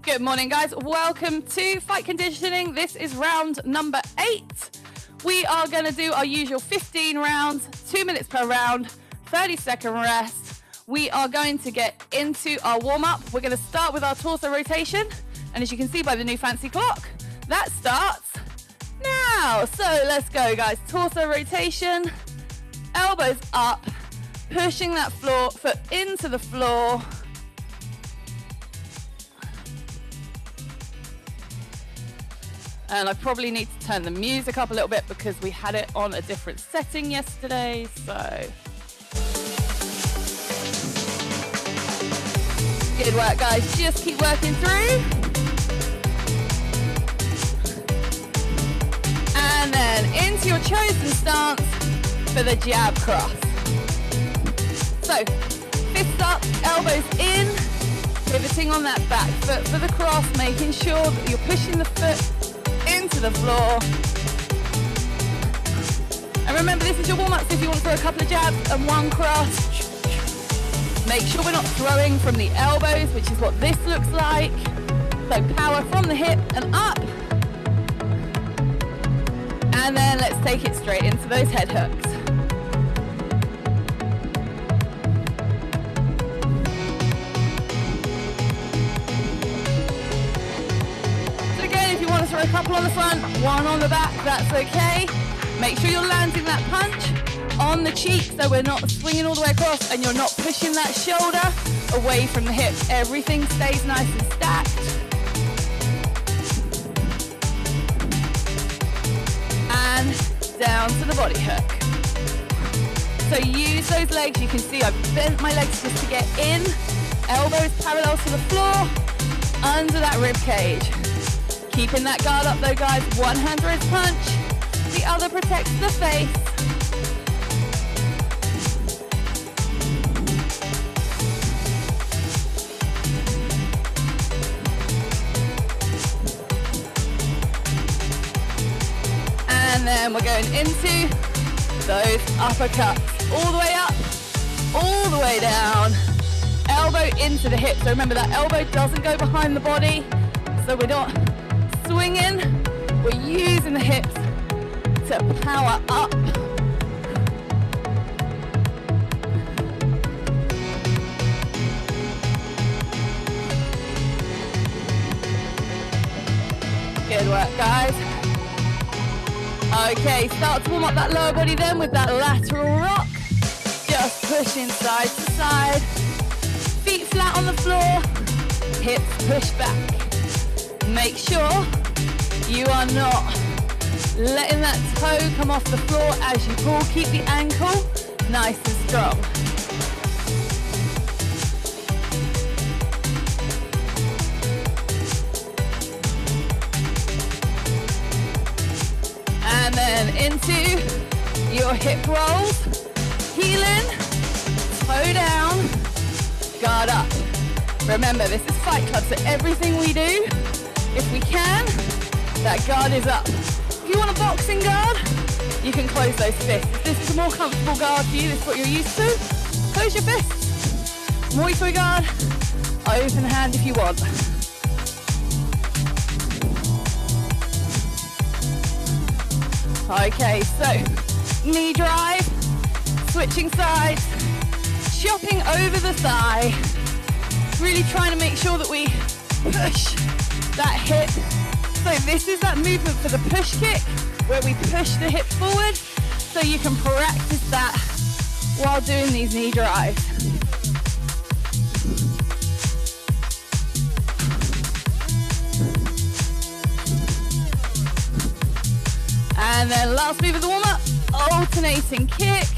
Good morning, guys. Welcome to Fight Conditioning. This is round number 8. We are going to do our usual 15 rounds, 2 minutes per round, 30-second rest. We are going to get into our warm-up. We're going to start with our torso rotation. And as you can see by the new fancy clock, that starts now. So let's go, guys. Torso rotation, elbows up, pushing that foot into the floor. And I probably need to turn the music up a little bit because we had it on a different setting yesterday, so. Good work, guys. Just keep working through. And then into your chosen stance for the jab cross. So, fists up, elbows in, pivoting on that back foot for the cross, making sure that you're pushing the foot into the floor. And remember, this is your warm-up, so if you want to throw a couple of jabs and one cross, make sure we're not throwing from the elbows, which is what this looks like. So power from the hip and up. And then let's take it straight into those head hooks. Throw a couple on the front, one on the back, that's okay. Make sure you're landing that punch on the cheek so we're not swinging all the way across and you're not pushing that shoulder away from the hip. Everything stays nice and stacked. And down to the body hook. So use those legs. You can see I've bent my legs just to get in. Elbows parallel to the floor, under that rib cage. Keeping that guard up though, guys. One hand wrist punch, the other protects the face. And then we're going into those uppercuts. All the way up, all the way down. Elbow into the hip. So remember, that elbow doesn't go behind the body. So we're not swinging, we're using the hips to power up. Good work, guys. Okay, start to warm up that lower body then with that lateral rock. Just pushing side to side. Feet flat on the floor, hips push back. Make sure you are not letting that toe come off the floor as you pull. Keep the ankle nice and strong. And then into your hip rolls. Heel in, toe down, guard up. Remember, this is Fight Club, so everything we do, if we can, that guard is up. If you want a boxing guard, you can close those fists. If this is a more comfortable guard for you, this is what you're used to, close your fists. Muay Thai guard, open hand if you want. Okay, so knee drive, switching sides, chopping over the thigh, really trying to make sure that we push that hip. So this is that movement for the push kick where we push the hip forward, so you can practice that while doing these knee drives. And then last move of the warm-up, alternating kick.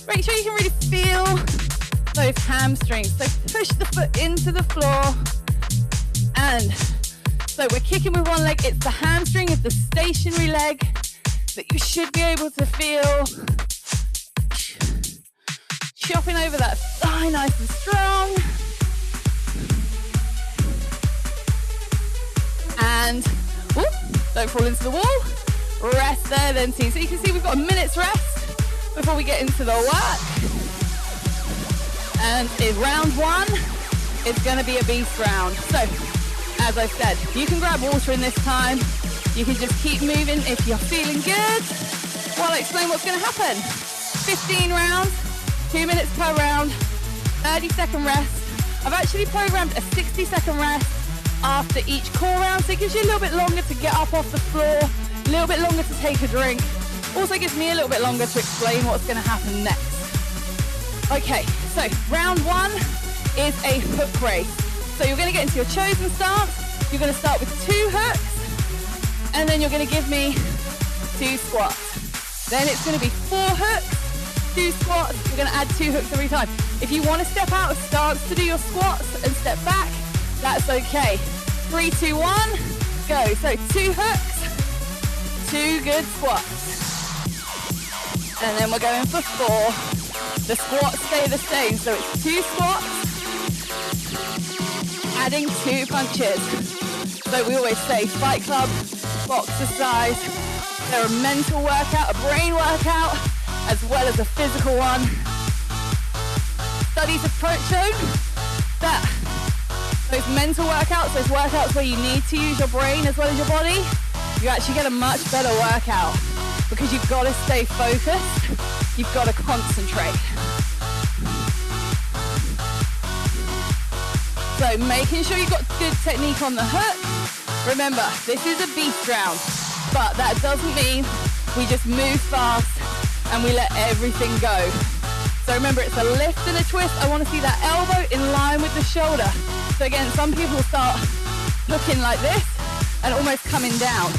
Make sure you can really feel those hamstrings. So push the foot into the floor. And so we're kicking with one leg. It's the hamstring of the stationary leg that you should be able to feel. Chopping over that thigh nice and strong. And whoop, don't fall into the wall. Rest there then, team. So you can see we've got a minute's rest before we get into the work. And in round one, it's gonna be a beast round. So, as I said, you can grab water in this time. You can just keep moving if you're feeling good. While I explain what's gonna happen. 15 rounds, 2 minutes per round, 30-second rest. I've actually programmed a 60-second rest after each core round, so it gives you a little bit longer to get up off the floor, a little bit longer to take a drink. Also gives me a little bit longer to explain what's gonna happen next. Okay, so round one is a hook race. So you're gonna get into your chosen stance. You're gonna start with 2 hooks, and then you're gonna give me 2 squats. Then it's gonna be 4 hooks, 2 squats. You're gonna add 2 hooks every time. If you wanna step out of stance to do your squats and step back, that's okay. 3, 2, 1, go. So 2 hooks, 2 good squats. And then we're going for 4. The squats stay the same, so it's 2 squats, adding 2 punches. So we always say Fight Club, boxercise, they're a mental workout, a brain workout, as well as a physical one. Studies have shown that those mental workouts, those workouts where you need to use your brain as well as your body, you actually get a much better workout because you've got to stay focused, you've got to concentrate. So making sure you've got good technique on the hook. Remember, this is a beast round, but that doesn't mean we just move fast and we let everything go. So remember, it's a lift and a twist. I want to see that elbow in line with the shoulder. So again, some people start hooking like this and almost coming down.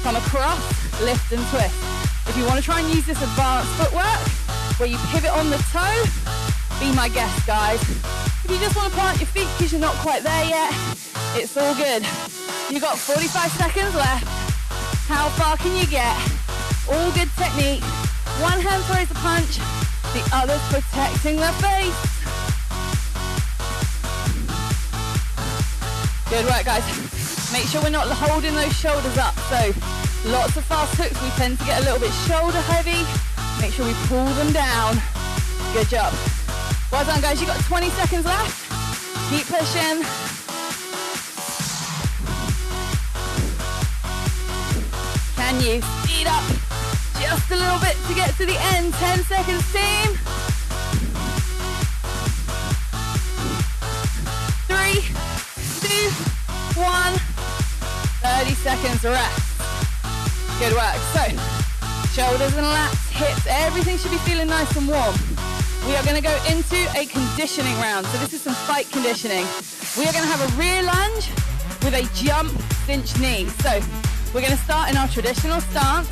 Come across, lift and twist. If you want to try and use this advanced footwork where you pivot on the toe, be my guest, guys. If you just want to plant your feet because you're not quite there yet, it's all good. You've got 45 seconds left. How far can you get? All good technique. One hand throws the punch, the other's protecting the face. Good work, guys. Make sure we're not holding those shoulders up. So lots of fast hooks, we tend to get a little bit shoulder heavy. Make sure we pull them down. Good job. Well done, guys. You've got 20 seconds left. Keep pushing. Can you speed up just a little bit to get to the end? 10 seconds, team. 3, 2, 1. 30 seconds rest. Good work. So, shoulders and lats, hips, everything should be feeling nice and warm. We are going to go into a conditioning round. So this is some fight conditioning. We are going to have a rear lunge with a jump cinch knee. So we're going to start in our traditional stance.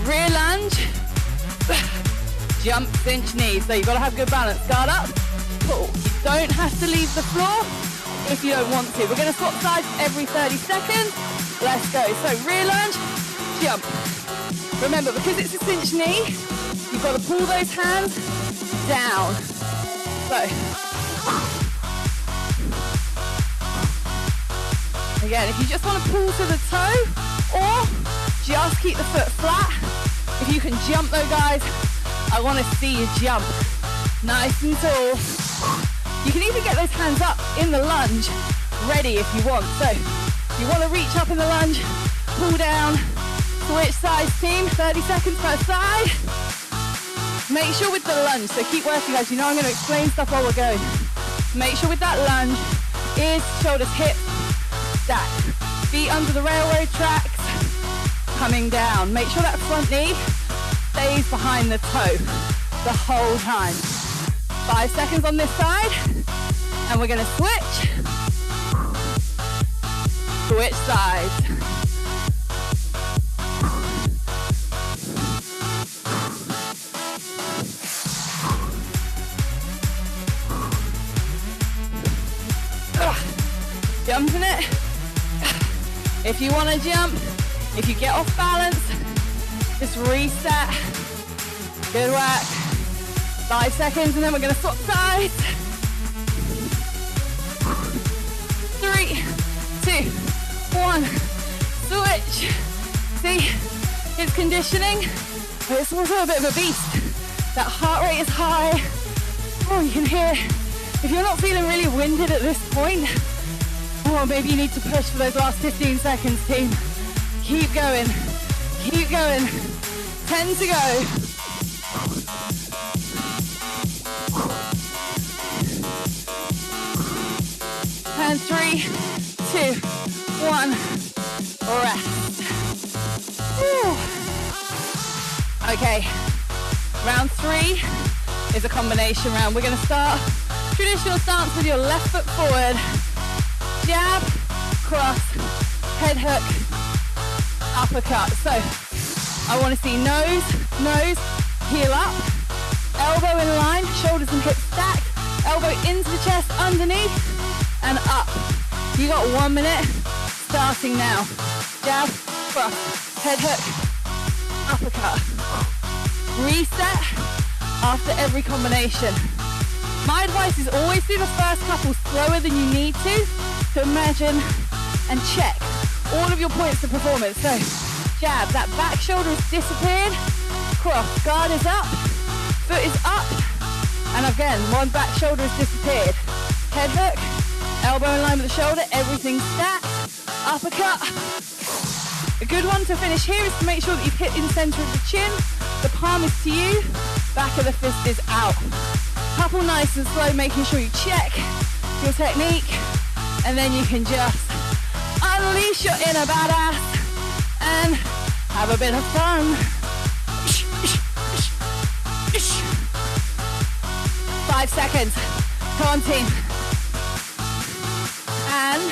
Rear lunge, jump cinch knee. So you've got to have good balance. Guard up, pull. You don't have to leave the floor if you don't want to. We're going to swap sides every 30 seconds. Let's go. So rear lunge, jump. Remember, because it's a cinch knee, you've got to pull those hands down. So, again, if you just want to pull to the toe or just keep the foot flat, if you can jump though, guys, I want to see you jump. Nice and tall. You can even get those hands up in the lunge, ready if you want. So, if you want to reach up in the lunge, pull down, switch sides, team, 30 seconds per side. Make sure with the lunge, so keep working, guys. You know I'm going to explain stuff while we're going. Make sure with that lunge, ears, shoulders, hips, stack. Feet under the railroad tracks, coming down. Make sure that front knee stays behind the toe the whole time. 5 seconds on this side, and we're going to switch. Switch sides. Jumping it. If you want to jump, if you get off balance, just reset. Good work. 5 seconds, and then we're going to swap sides. 3, 2, 1. Switch. See, it's conditioning, but it's also a bit of a beast. That heart rate is high, Oh, you can hear, if you're not feeling really winded at this point, or maybe you need to push for those last 15 seconds, team. Keep going, keep going. 10 to go. And 3, 2, 1, rest. Whew. Okay, round 3 is a combination round. We're gonna start traditional stance with your left foot forward. Jab, cross, head hook, uppercut. So, I wanna see nose, nose, heel up, elbow in line, shoulders and hips stacked, elbow into the chest, underneath, and up. You got 1 minute, starting now. Jab, cross, head hook, uppercut. Reset after every combination. My advice is always do the first couple slower than you need to imagine and check all of your points of performance. So, jab, that back shoulder has disappeared, cross, guard is up, foot is up, and again, one back shoulder has disappeared. Head hook, elbow in line with the shoulder, everything stacked, uppercut. A good one to finish here is to make sure that you've hit in the center of the chin, the palm is to you, back of the fist is out. Couple nice and slow, making sure you check your technique, and then you can just unleash your inner badass and have a bit of fun. 5 seconds. Come on, team. And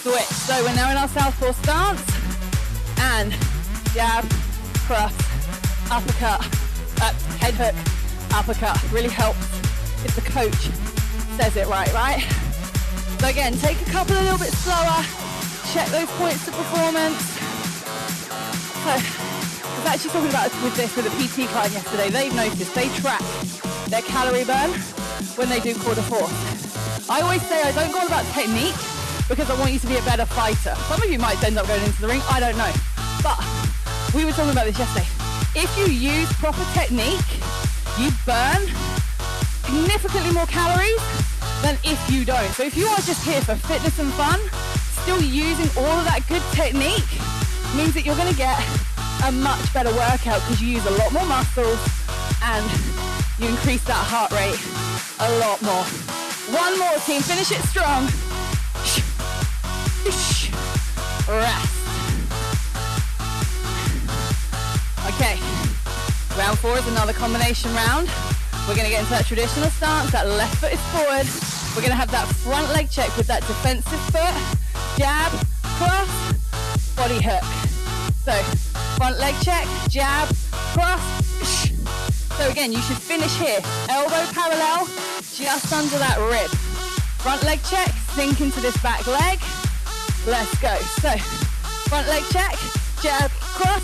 switch. So we're now in our southpaw stance. And jab, cross, uppercut, head hook, uppercut. Really helps if the coach says it right? So again, take a couple a little bit slower. Check those points of performance. So I was actually talking about with a PT client yesterday. They've noticed they track their calorie burn when they do quarter force. I always say I don't go on about technique because I want you to be a better fighter. Some of you might end up going into the ring, I don't know. But we were talking about this yesterday. If you use proper technique, you burn significantly more calories than if you don't. So if you are just here for fitness and fun, still using all of that good technique means that you're gonna get a much better workout because you use a lot more muscles and you increase that heart rate a lot more. One more, team, finish it strong. Rest. Okay, round 4 is another combination round. We're gonna get into that traditional stance, that left foot is forward. We're gonna have that front leg check with that defensive foot. Jab, cross, body hook. So, front leg check, jab, cross. So again, you should finish here. Elbow parallel, just under that rib. Front leg check, sink into this back leg. Let's go. So, front leg check, jab, cross,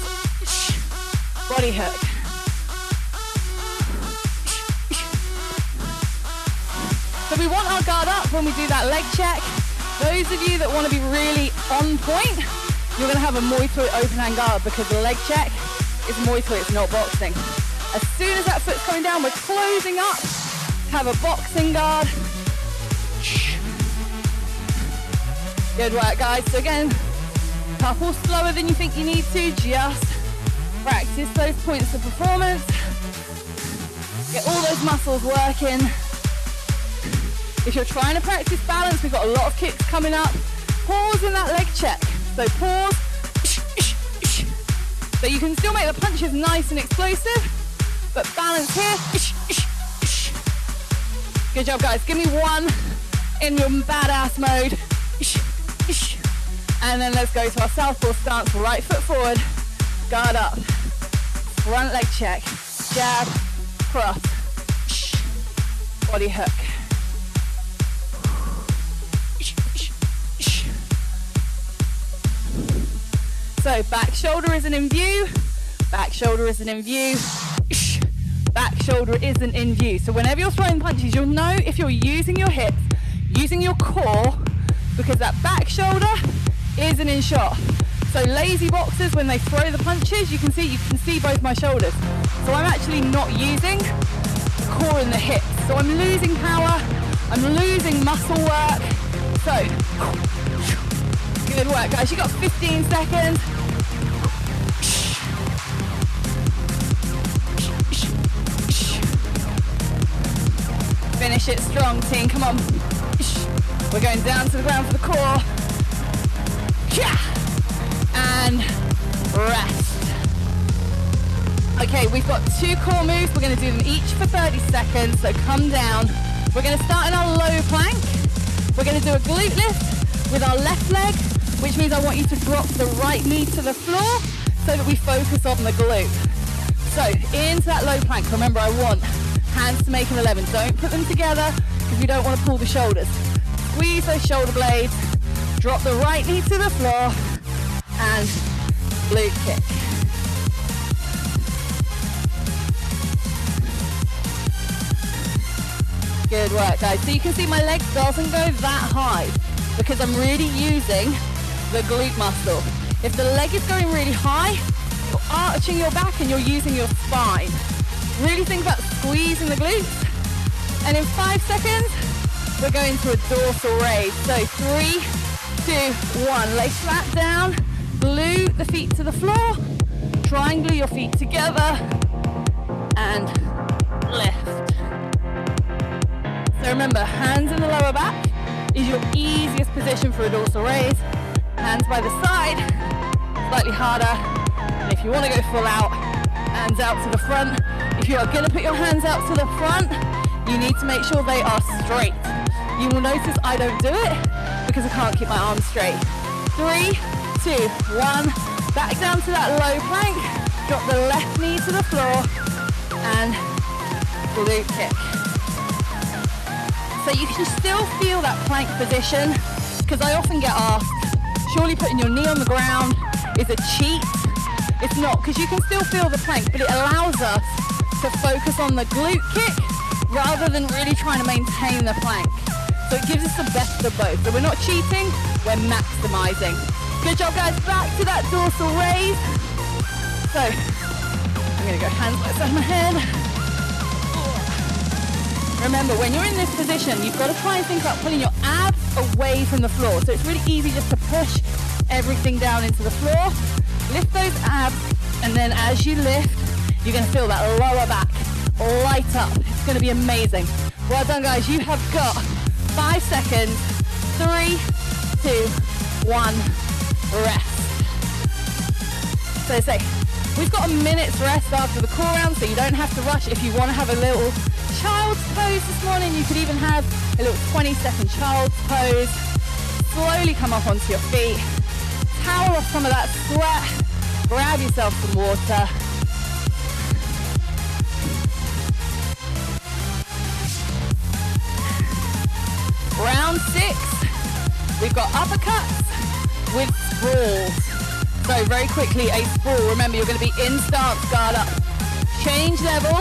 body hook. So we want our guard up when we do that leg check. Those of you that want to be really on point, you're going to have a Muay Thai open hand guard because the leg check is Muay Thai, it's not boxing. As soon as that foot's coming down, we're closing up. Have a boxing guard. Good work, guys. So again, couple slower than you think you need to. Just practice those points of performance. Get all those muscles working. If you're trying to practice balance, we've got a lot of kicks coming up. Pause in that leg check. So pause. So you can still make the punches nice and explosive, but balance here. Good job, guys. Give me one in your badass mode. And then let's go to our southpaw stance. Right foot forward, guard up. Front leg check. Jab, cross, body hook. So back shoulder isn't in view, back shoulder isn't in view, back shoulder isn't in view. So whenever you're throwing punches, you'll know if you're using your hips, using your core, because that back shoulder isn't in shot. So lazy boxers, when they throw the punches, you can see both my shoulders. So I'm actually not using the core and the hips. So I'm losing power, I'm losing muscle work. So, good work, guys. You got 15 seconds. Finish it strong, team. Come on. We're going down to the ground for the core. And rest. Okay, we've got 2 core moves. We're going to do them each for 30 seconds. So come down. We're going to start in our low plank. We're going to do a glute lift with our left leg, which means I want you to drop the right knee to the floor so that we focus on the glute. So into that low plank. Remember, I want hands to make an 11. Don't put them together because we don't want to pull the shoulders. Squeeze those shoulder blades. Drop the right knee to the floor and glute kick. Good work, guys. So you can see my leg doesn't go that high because I'm really using the glute muscle. If the leg is going really high, you're arching your back and you're using your spine. Really think about squeezing the glutes. And in 5 seconds, we're going to a dorsal raise. So 3, 2, 1. Lay flat down, glue the feet to the floor, try and glue your feet together, and lift. So remember, hands in the lower back is your easiest position for a dorsal raise. Hands by the side, slightly harder. And if you want to go full out, hands out to the front. If you are going to put your hands out to the front, you need to make sure they are straight. You will notice I don't do it because I can't keep my arms straight. 3, 2, 1. Back down to that low plank. Drop the left knee to the floor and glute kick. So you can still feel that plank position because I often get asked, surely putting your knee on the ground is a cheat? It's not, because you can still feel the plank, but it allows us to focus on the glute kick rather than really trying to maintain the plank. So it gives us the best of both. So we're not cheating, we're maximizing. Good job, guys. Back to that dorsal raise. So I'm going to go hands by the side of my head. Remember, when you're in this position, you've got to try and think about pulling your abs away from the floor. So it's really easy just to push everything down into the floor. Lift those abs, and then as you lift, you're going to feel that lower back light up. It's going to be amazing. Well done, guys. You have got 5 seconds. 3, 2, 1, rest. So say, we've got a minute's rest after the core round, so you don't have to rush. If you want to have a little child's pose this morning, you could even have a little 20-second child's pose. Slowly come up onto your feet. Towel off some of that sweat. Grab yourself some water. Round 6, we've got uppercuts with sprawls. So very quickly, a sprawl. Remember, you're going to be in stance, guard up. Change level,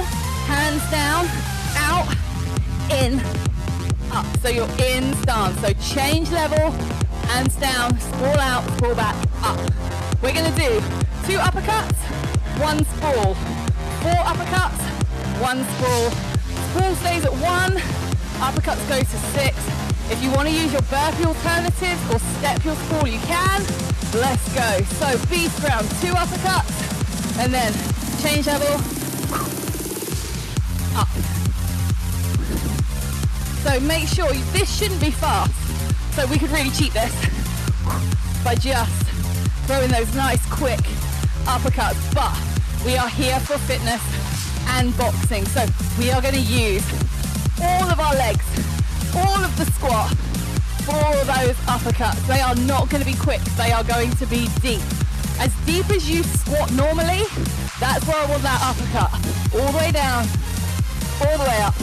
hands down, out, in, up. So you're in stance. So change level, hands down, sprawl out, sprawl back, up. We're going to do 2 uppercuts, 1 sprawl. 4 uppercuts, 1 sprawl. Sprawl stays at 1, uppercuts go to 6. If you want to use your burpee alternatives or step your sprawl, you can. Let's go. So beast round, 2 uppercuts, and then change level, up. So make sure, this shouldn't be fast. So we could really cheat this by just throwing those nice quick uppercuts, but we are here for fitness and boxing. So we are going to use all of our legs, all of the squat, for all of those uppercuts. They are not going to be quick, they are going to be deep. As deep as you squat normally, that's where I want that uppercut. All the way down, all the way up.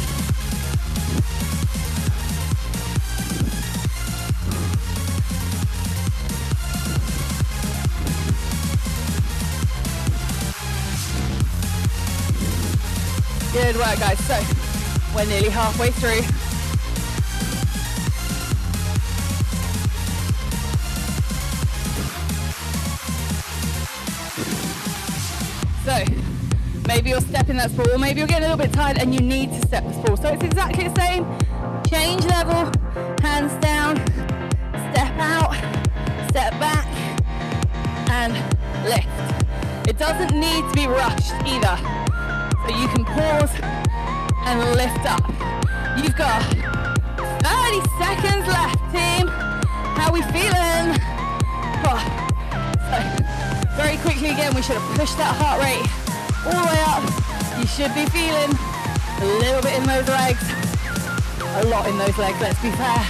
Good work, guys. So we're nearly halfway through. So Maybe you're stepping that sprawl, maybe you're getting a little bit tired and you need to step the sprawl. So it's exactly the same. Change level, hands down, step out, step back, and lift. It doesn't need to be rushed either. So you can pause and lift up. You've got 30 seconds left, team. How are we feeling? Oh. So, very quickly again, we should have pushed that heart rate all the way up. You should be feeling a little bit in those legs. A lot in those legs, let's be fair.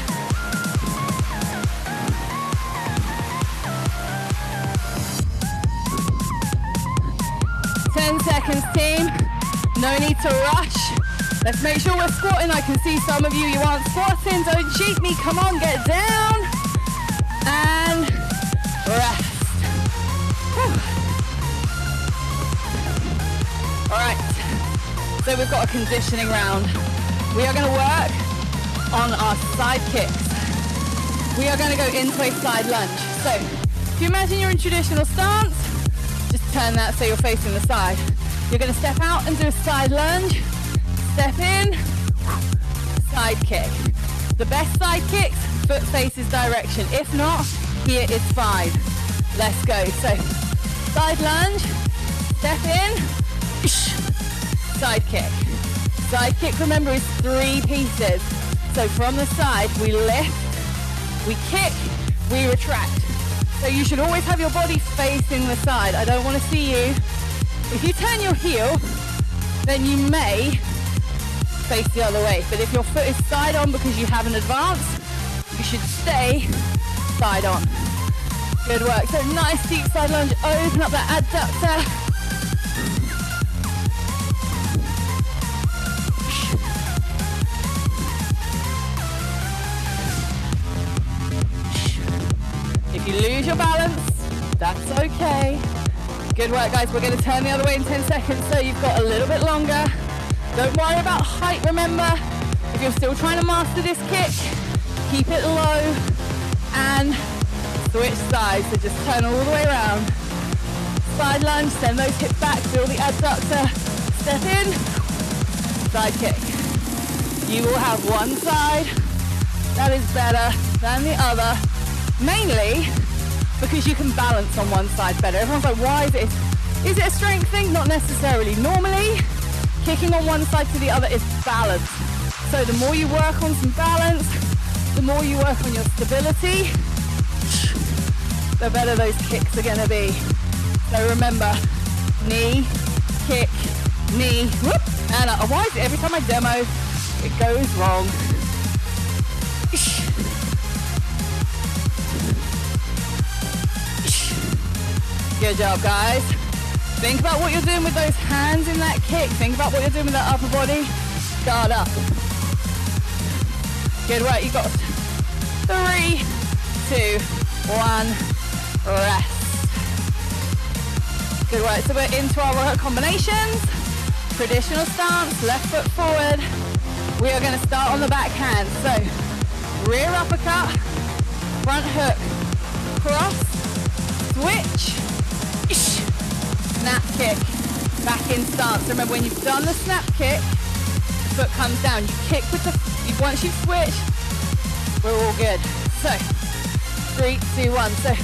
Seconds, team. No need to rush. Let's make sure we're squatting. I can see some of you aren't squatting. Don't cheat me. Come on, get down. And rest. Whew. All right. So we've got a conditioning round. We are going to work on our side kicks. We are going to go into a side lunge. So if you imagine you're in traditional stance, just turn that so you're facing the side. You're going to step out and do a side lunge, step in, side kick. The best side kicks, foot faces direction. If not, here is 5. Let's go. So, side lunge, step in, side kick. Side kick, remember, is 3 pieces. So from the side, we lift, we kick, we retract. So you should always have your body facing the side. I don't want to see you. If you turn your heel, then you may face the other way. But if your foot is side on because you haven't advanced, you should stay side on. Good work. So nice deep side lunge. Open up that adductor. If you lose your balance, that's okay. Good work, guys. We're going to turn the other way in 10 seconds, so you've got a little bit longer. Don't worry about height, remember. If you're still trying to master this kick, keep it low and switch sides. So just turn all the way around. Side lunge, send those hips back, feel the adductor. Step in, side kick. You will have one side that is better than the other, mainly because you can balance on one side better. Everyone's like, why is it a strength thing? Not necessarily. Normally, kicking on one side to the other is balance. So the more you work on some balance, the more you work on your stability, the better those kicks are gonna be. So remember, knee, kick, knee, whoop, and why is it every time I demo, it goes wrong? Good job, guys. Think about what you're doing with those hands in that kick. Think about what you're doing with that upper body. Guard up. Good work. You got 3, 2, 1. Rest. Good work. So we're into our workout combinations. Traditional stance, left foot forward. We are going to start on the backhand. So rear uppercut, front hook, cross, switch. Snap kick, back in stance. Remember, when you've done the snap kick, the foot comes down. You kick with the, once you've switched, we're all good. So, 3, 2, 1. So,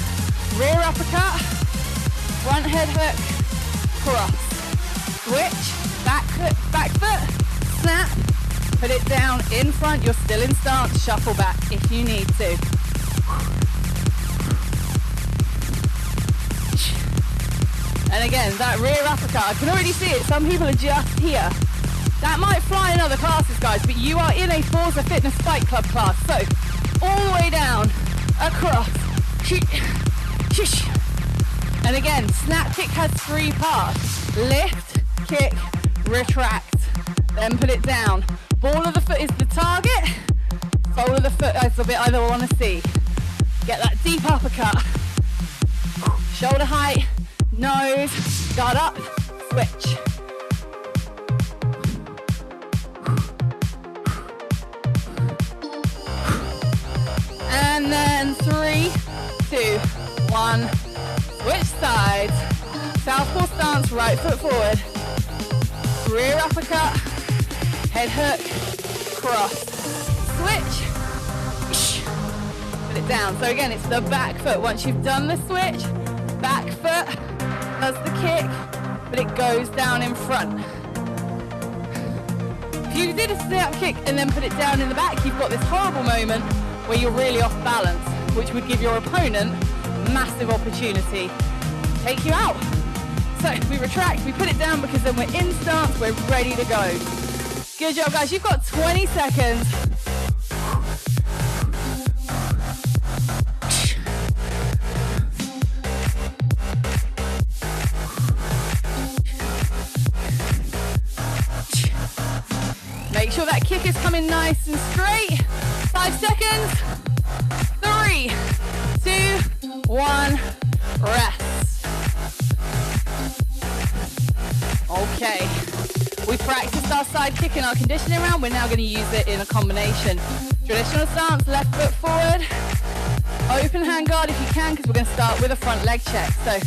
rear uppercut, front head hook, cross, switch, back foot, snap, put it down in front. You're still in stance. Shuffle back if you need to. And again, that rear uppercut, I can already see it. Some people are just here. That might fly in other classes, guys, but you are in a Forza Fitness Fight Club class. So, all the way down, across, and again, snap kick has 3 parts. Lift, kick, retract, then put it down. Ball of the foot is the target. Sole of the foot is the bit I want to see. Get that deep uppercut. Shoulder height. Nose, guard up, switch. And then 3, 2, 1, switch sides. Southpaw stance, right foot forward. rear uppercut, head hook, cross, switch, put it down. So again, it's the back foot. Once you've done the switch, back foot does the kick, but it goes down in front. If you did a step kick and then put it down in the back, you've got this horrible moment where you're really off balance, which would give your opponent massive opportunity to take you out. So we retract, we put it down because then we're in stance, we're ready to go. Good job, guys. You've got 20 seconds. Make sure that kick is coming nice and straight. 5 seconds. 3, 2, 1, rest. Okay, we practiced our side kick in our conditioning round. We're now going to use it in a combination. Traditional stance, left foot forward. Open hand guard if you can, because we're going to start with a front leg check. So,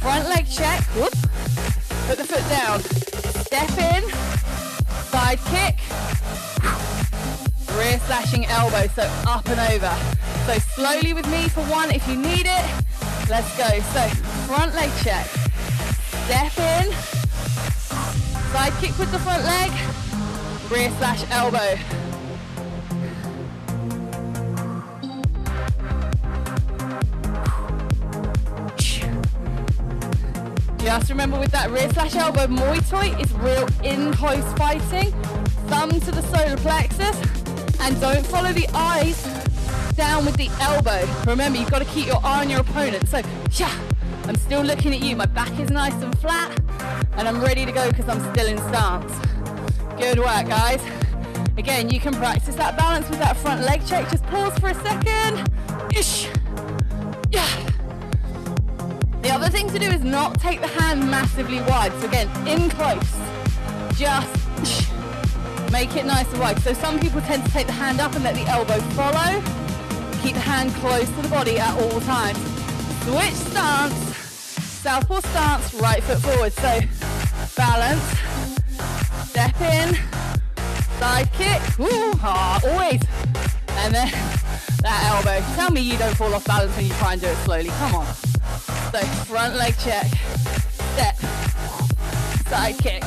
front leg check, whoop, put the foot down. Step in, side kick, rear slashing elbow, so up and over. So slowly with me for 1 if you need it. Let's go. So, front leg check. Step in, side kick with the front leg, rear slash elbow. Just remember with that rear slash elbow, Muay Thai is real in close fighting. Thumb to the solar plexus, and don't follow the eyes down with the elbow. Remember, you've got to keep your eye on your opponent. So, I'm still looking at you. My back is nice and flat, and I'm ready to go because I'm still in stance. Good work, guys. Again, you can practice that balance with that front leg check. Just pause for a second. Ish. Yeah. The other thing to do is not take the hand massively wide. So again, in close, just make it nice and wide. So some people tend to take the hand up and let the elbow follow. Keep the hand close to the body at all times. Switch stance, southpaw stance, right foot forward. So balance, step in, side kick, always. And then that elbow. Tell me you don't fall off balance when you try and do it slowly. Come on. So front leg check, step, side kick.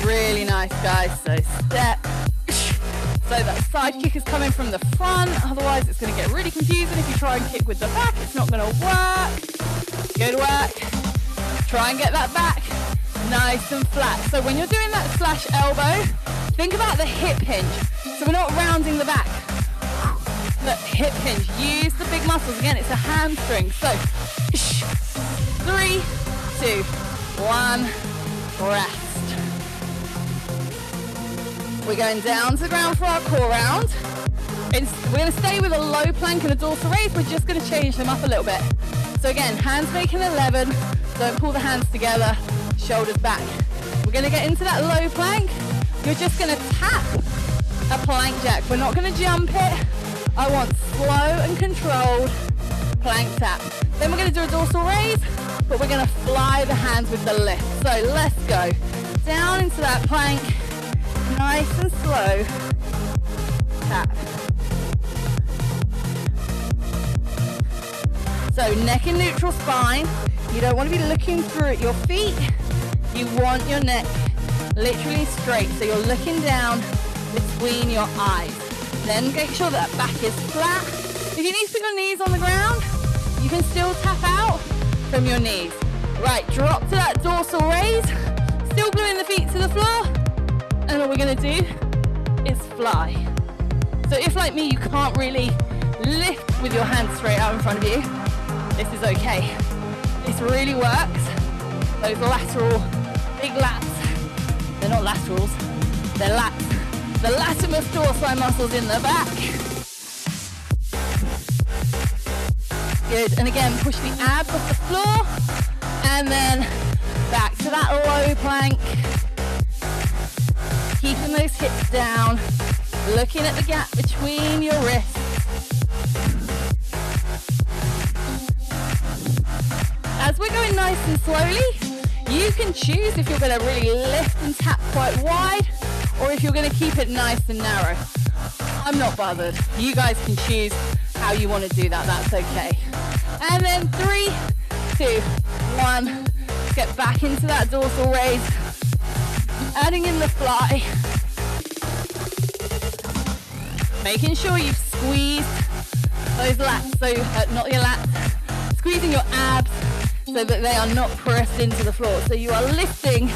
Really nice, guys. So step. So that side kick is coming from the front, otherwise it's going to get really confusing if you try and kick with the back. It's not going to work. Good work. Try and get that back nice and flat. So when you're doing that slash elbow, think about the hip hinge. So we're not rounding the back. The hip hinge. Use the big muscles. Again, it's a hamstring. So 3, 2, 1, rest. We're going down to the ground for our core round. We're going to stay with a low plank and a dorsal raise. We're just going to change them up a little bit. So again, hands making 11. Don't pull the hands together, shoulders back. We're going to get into that low plank. You're just going to tap a plank jack. We're not going to jump it. I want slow and controlled plank tap. Then we're going to do a dorsal raise, but we're going to fly the hands with the lift. So let's go. Down into that plank, nice and slow. Tap. So neck in neutral spine. You don't want to be looking through at your feet. You want your neck literally straight. So you're looking down between your eyes. Then make sure that back is flat. If you need to put your knees on the ground, you can still tap out from your knees. Right, drop to that dorsal raise. Still gluing the feet to the floor. And what we're going to do is fly. So if, like me, you can't really lift with your hands straight out in front of you, this is okay. This really works. Those lateral, big lats. They're not laterals, they're lats. The latissimus dorsi muscles in the back. Good, and again, push the abs off the floor. And then back to that low plank. Keeping those those hips down, looking at the gap between your wrists. As we're going nice and slowly, you can choose if you're going to really lift and tap quite wide, or if you're going to keep it nice and narrow. I'm not bothered. You guys can choose how you want to do that. That's okay. And then 3, 2, 1. Let's get back into that dorsal raise. Adding in the fly. Making sure you've squeezed those lats, so not your lats, squeezing your abs so that they are not pressed into the floor. So you are lifting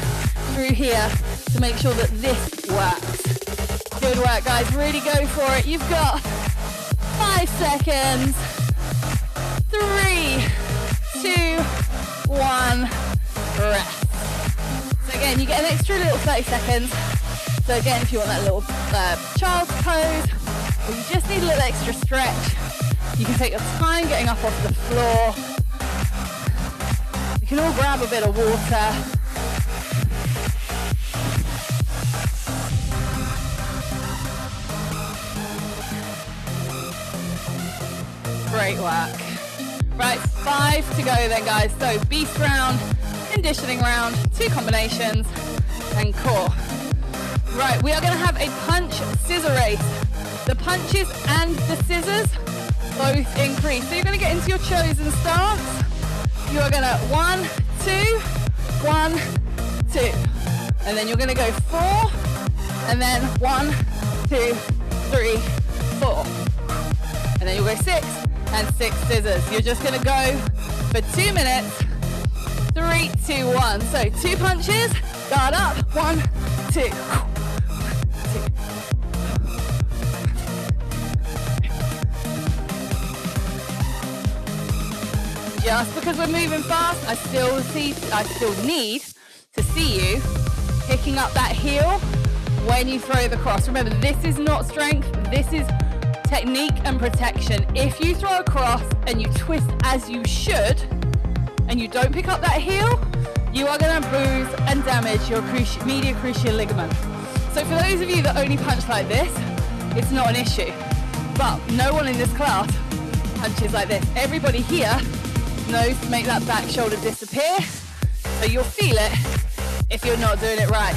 through here to make sure that this works. Good work, guys. Really go for it. You've got 5 seconds. 3, 2, 1. Rest. So again, you get an extra little 30 seconds. So again, if you want that little child's pose, or you just need a little extra stretch, you can take your time getting up off the floor. You can all grab a bit of water. Great work. Right, 5 to go then, guys. So beast round, conditioning round, 2 combinations, and core. Right, we are going to have a punch scissor race. The punches and the scissors both increase. So you're going to get into your chosen stance. You are going to 1, 2, 1, 2. And then you're going to go 4, and then 1, 2, 3, 4. And then you'll go 6 and 6 scissors. You're just going to go for 2 minutes. 3, 2, 1. So 2 punches, guard up, 1, 2. Just because we're moving fast, I still need to see you picking up that heel when you throw the cross. Remember, this is not strength, this is technique and protection. If you throw a cross and you twist as you should, and you don't pick up that heel, you are going to bruise and damage your medial cruciate ligament. So for those of you that only punch like this, it's not an issue. But no one in this class punches like this. Everybody here knows to make that back shoulder disappear, so you'll feel it if you're not doing it right.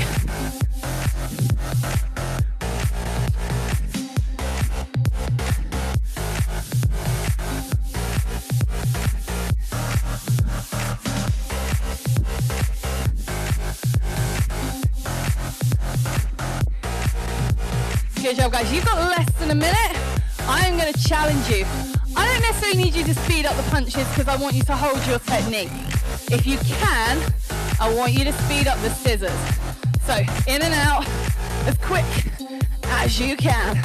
Good job, guys. You've got less than a minute. I am going to challenge you. I don't necessarily need you to speed up the punches because I want you to hold your technique. If you can, I want you to speed up the scissors. So in and out as quick as you can.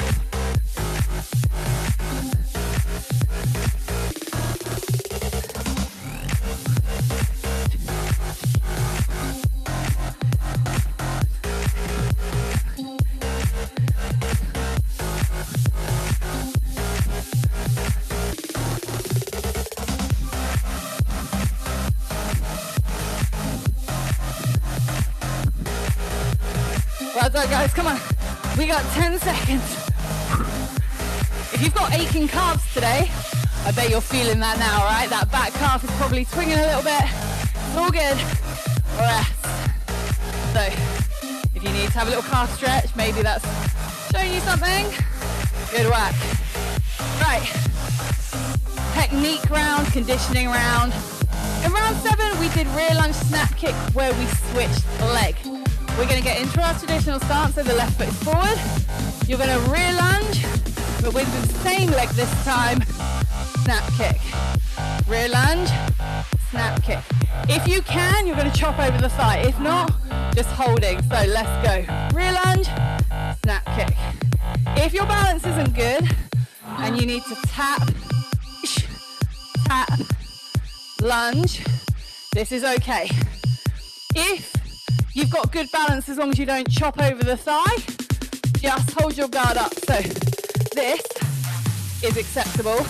Well done, guys, come on. We got 10 seconds. If you've got aching calves today, I bet you're feeling that now, right? That back calf is probably swinging a little bit. It's all good. Rest. So, if you need to have a little calf stretch, maybe that's showing you something. Good work. Right. Technique round, conditioning round. In round 7, we did rear lunge snap kick where we switched the leg. We're going to get into our traditional stance, so the left foot is forward. You're going to rear lunge, but with the same leg this time, snap kick. Rear lunge, snap kick. If you can, you're going to chop over the thigh. If not, just holding. So let's go. Rear lunge, snap kick. If your balance isn't good and you need to tap, tap, lunge, this is okay. If you've got good balance, as long as you don't chop over the thigh, just hold your guard up. So this is acceptable.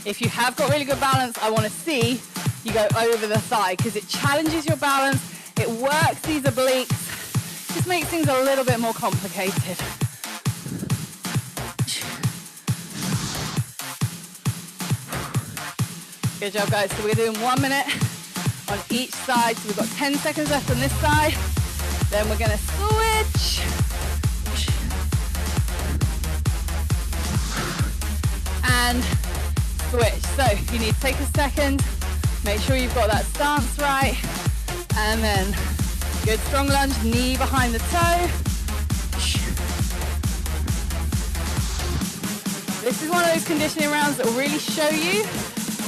If you have got really good balance, I want to see you go over the thigh because it challenges your balance, it works these obliques, just makes things a little bit more complicated. Good job, guys. So we're doing 1 minute on each side. So we've got 10 seconds left on this side. Then we're gonna switch. And switch. So you need to take a second, make sure you've got that stance right. And then good strong lunge, knee behind the toe. This is one of those conditioning rounds that will really show you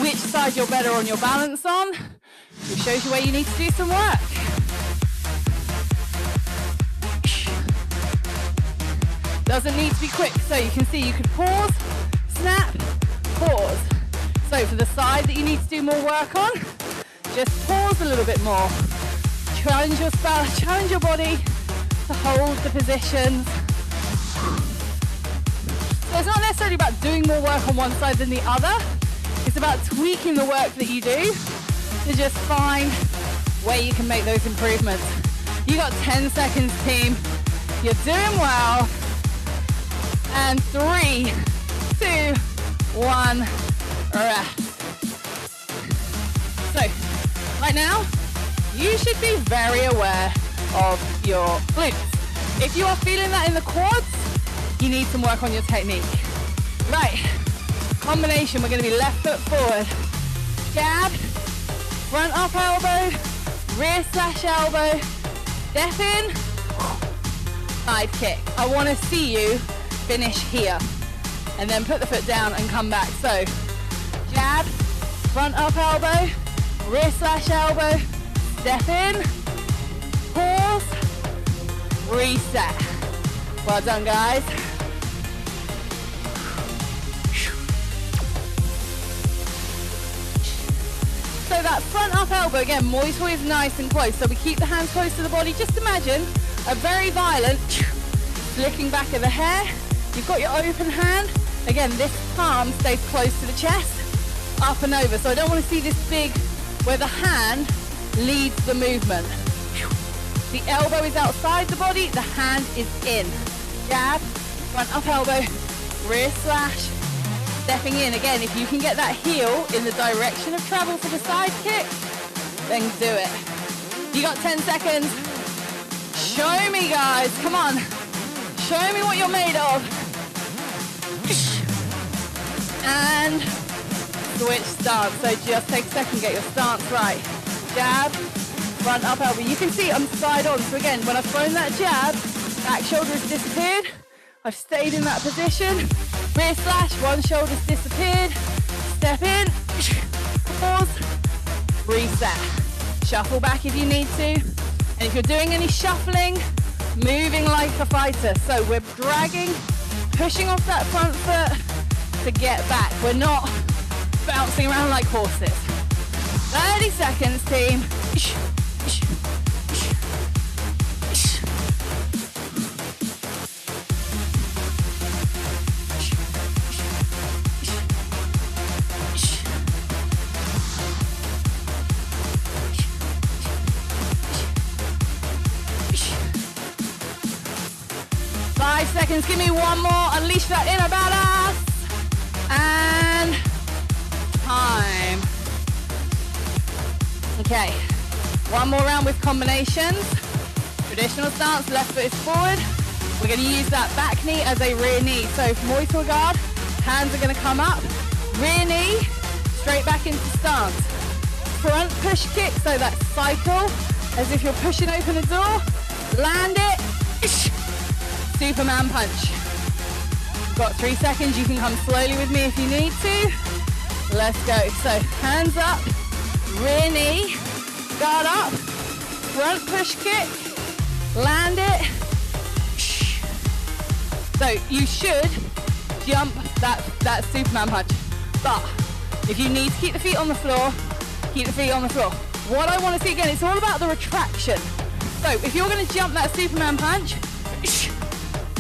which side you're better on your balance on. It shows you where you need to do some work. Doesn't need to be quick, so you can see you could pause, snap, pause. So for the side that you need to do more work on, just pause a little bit more. Challenge your spine, challenge your body to hold the positions. So it's not necessarily about doing more work on one side than the other. It's about tweaking the work that you do to just find where you can make those improvements. You got 10 seconds, team. You're doing well. And 3, 2, 1, rest. So, right now, you should be very aware of your glutes. If you are feeling that in the quads, you need some work on your technique. Right. Combination, we're going to be left foot forward, jab, front up elbow, rear slash elbow, step in, side kick. I want to see you finish here and then put the foot down and come back. So jab, front up elbow, rear slash elbow, step in, pause, reset. Well done, guys. So that front up elbow, again, Muay Thai is nice and close, so we keep the hands close to the body. Just imagine a very violent flicking back of the hair. You've got your open hand. Again, this palm stays close to the chest, up and over. So I don't want to see this big, where the hand leads the movement. The elbow is outside the body, the hand is in. Jab, front up elbow, rear slash, stepping in. Again, if you can get that heel in the direction of travel for the side kick, then do it. You got 10 seconds. Show me, guys. Come on. Show me what you're made of. And switch stance. So just take a second, get your stance right. Jab, front up elbow. You can see I'm side on. So again, when I've thrown that jab, back shoulder has disappeared. I've stayed in that position. Rear slash, one shoulder's disappeared. Step in, pause, reset. Shuffle back if you need to. And if you're doing any shuffling, moving like a fighter. So we're dragging, pushing off that front foot to get back. We're not bouncing around like horses. 30 seconds, team. 5 seconds, give me one more. Unleash that inner badass. And time. Okay, one more round with combinations. Traditional stance, left foot is forward. We're going to use that back knee as a rear knee. So Muay Thai guard, hands are going to come up. Rear knee, straight back into stance. Front push kick, so that cycle, as if you're pushing open a door. Land it. Superman punch. Got 3 seconds. You can come slowly with me if you need to. Let's go. So hands up, rear knee, guard up, front push kick, land it. So you should jump that Superman punch. But if you need to keep the feet on the floor, keep the feet on the floor. What I want to see again, it's all about the retraction. So if you're going to jump that Superman punch,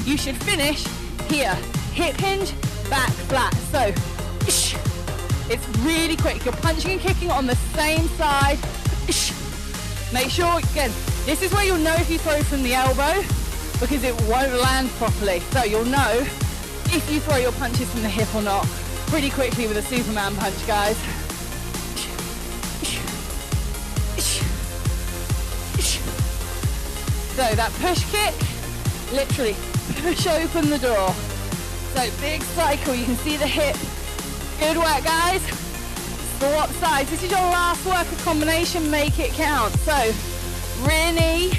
you should finish here. Hip hinge, back flat. So It's really quick. You're punching and kicking on the same side. Make sure, again, this is where you'll know if you throw from the elbow because it won't land properly. So you'll know if you throw your punches from the hip or not pretty quickly with a Superman punch, guys. So that push kick, literally push open the door. So big cycle, you can see the hip. Good work, guys. Swap sides. This is your last work of combination, make it count. So rear knee,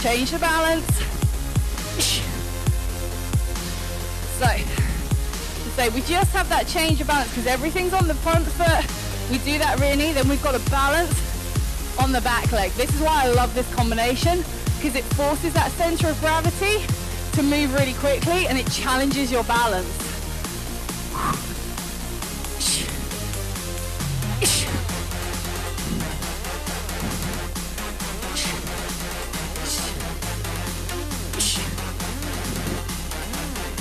change the balance. So we just have that change of balance because everything's on the front foot. We do that rear knee, then we've got a balance on the back leg. This is why I love this combination, because it forces that center of gravity to move really quickly and it challenges your balance.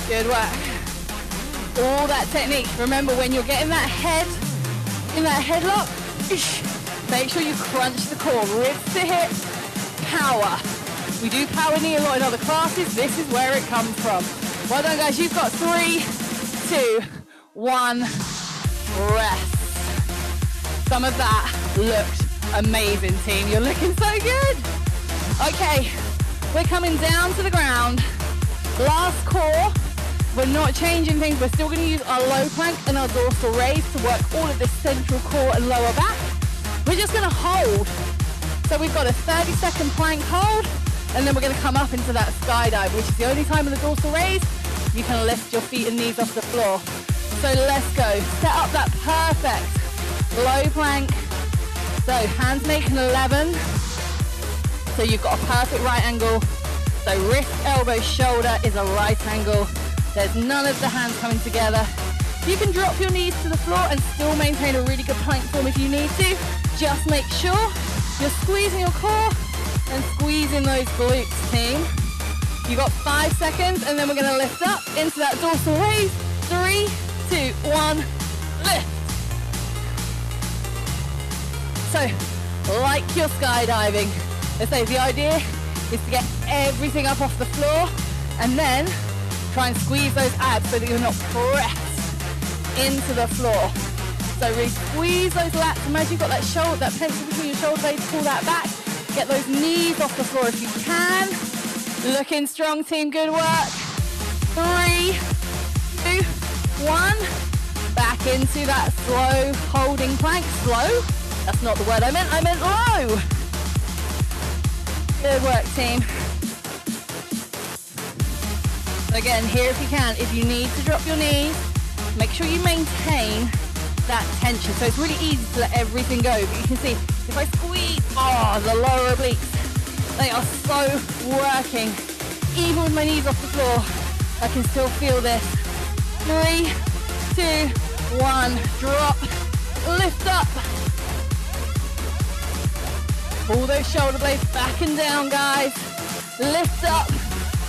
Good work. All that technique. Remember, when you're getting that head in that headlock, make sure you crunch the core, ribs to hip, power. We do power knee a lot in other classes. This is where it comes from. Well done, guys. You've got 3, 2, 1, rest. Some of that looked amazing, team. You're looking so good. Okay, we're coming down to the ground. Last core. We're not changing things. We're still going to use our low plank and our dorsal raise to work all of this central core and lower back. We're just going to hold. So we've got a 30-second plank hold, and then we're going to come up into that skydive, which is the only time in the dorsal raise you can lift your feet and knees off the floor. So let's go. Set up that perfect low plank. So hands make an 11. So you've got a perfect right angle. So wrist, elbow, shoulder is a right angle. There's none of the hands coming together. You can drop your knees to the floor and still maintain a really good plank form if you need to. Just make sure you're squeezing your core and squeezing those glutes, team. You got 5 seconds, and then we're gonna lift up into that dorsal raise. 3, 2, 1, lift. So, like you're skydiving. Let's say the idea is to get everything up off the floor and then try and squeeze those abs so that you're not pressed into the floor. So really squeeze those lats. Imagine you've got that shoulder, that pencil between your shoulder blades, pull that back. Get those knees off the floor if you can. Looking strong, team, good work. 3, 2, 1. Back into that slow holding plank. Slow? That's not the word I meant low. Good work, team. Again, here if you can, if you need to drop your knees, make sure you maintain that tension. So it's really easy to let everything go, but you can see if I squeeze, the lower obliques, they are so working. Even with my knees off the floor, I can still feel this. 3, 2, 1, drop, lift up. Pull those shoulder blades back and down, guys. Lift up,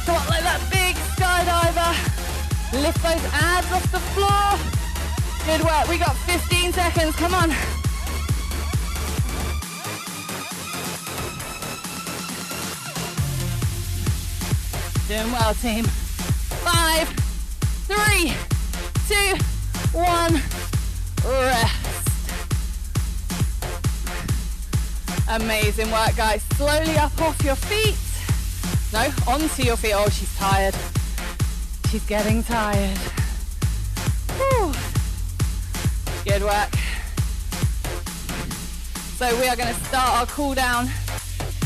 come on like that big skydiver. Lift those abs off the floor. Good work, we got 15 seconds, come on. Doing well, team. 5, 3, 2, 1, rest. Amazing work, guys. Slowly up off your feet. No, onto your feet. Oh, she's tired. She's getting tired. Whew. Good work. So we are going to start our cool down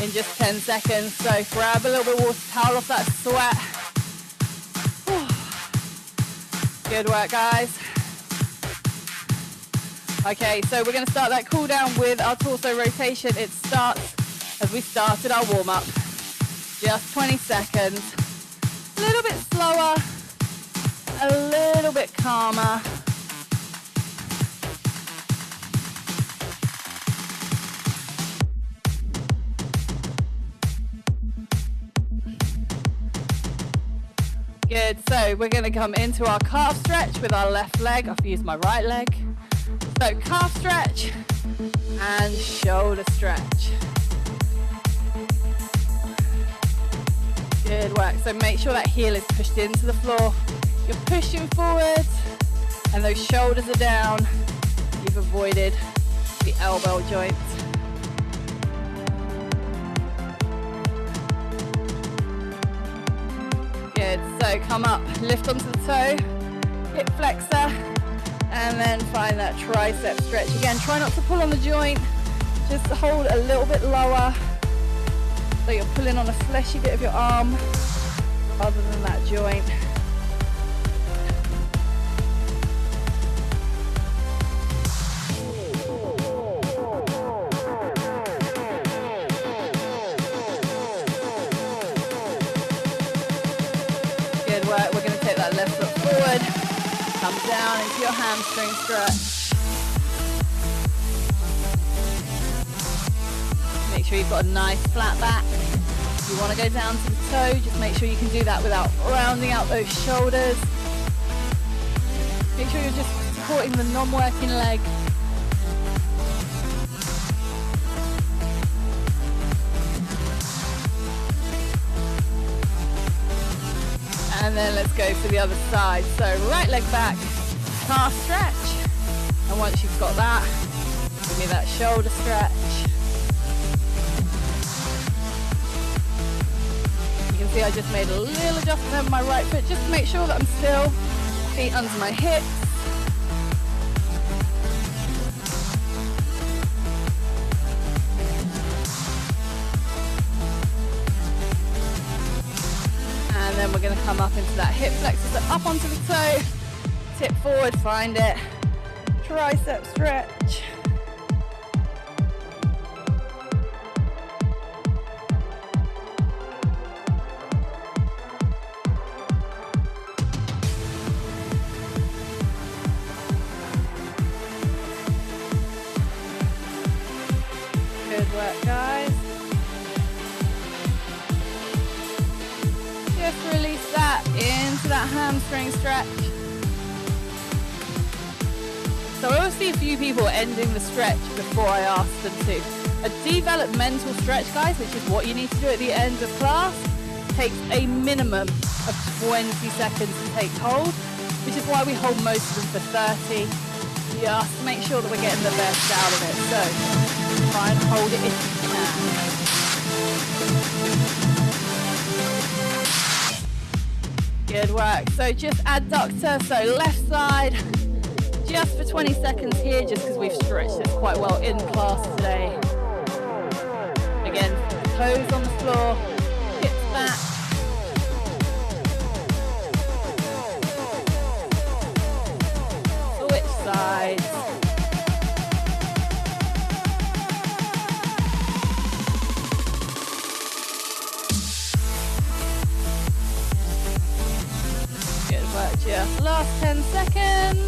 in just 10 seconds. So grab a little bit of water, towel off that sweat. Whew. Good work, guys. Okay, so we're going to start that cool down with our torso rotation. It starts as we started our warm up. Just 20 seconds. A little bit slower, a little bit calmer. Good, so we're gonna come into our calf stretch with our left leg. I've used my right leg. So calf stretch and shoulder stretch. Good work, so make sure that heel is pushed into the floor. You're pushing forward and those shoulders are down. You've avoided the elbow joint. Good, so come up, lift onto the toe, hip flexor, and then find that tricep stretch. Again, try not to pull on the joint, just hold a little bit lower, so you're pulling on a fleshy bit of your arm, other than that joint. We're going to take that left foot forward, come down into your hamstring stretch. Make sure you've got a nice flat back. If you want to go down to the toe, just make sure you can do that without rounding out those shoulders. Make sure you're just supporting the non-working leg. And then let's go for the other side. So right leg back, calf stretch. And once you've got that, give me that shoulder stretch. You can see I just made a little adjustment over my right foot just to make sure that I'm still feet under my hips. And then we're going to come up into that hip flexor, so up onto the toe, tip forward, find it, tricep stretch. Good work, guys. Just release that into that hamstring stretch. So I always see a few people ending the stretch before I ask them to. A developmental stretch, guys, which is what you need to do at the end of class, takes a minimum of 20 seconds to take hold, which is why we hold most of them for 30, just to make sure that we're getting the best out of it. So try and hold it if you can. Good work. So just adductor, so left side, just for 20 seconds here, just because we've stretched this quite well in class today. Again, toes on the floor, hips back. Switch sides. Just last 10 seconds.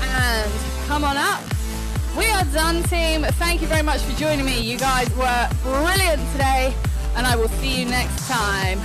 And come on up. We are done, team. Thank you very much for joining me. You guys were brilliant today, and I will see you next time.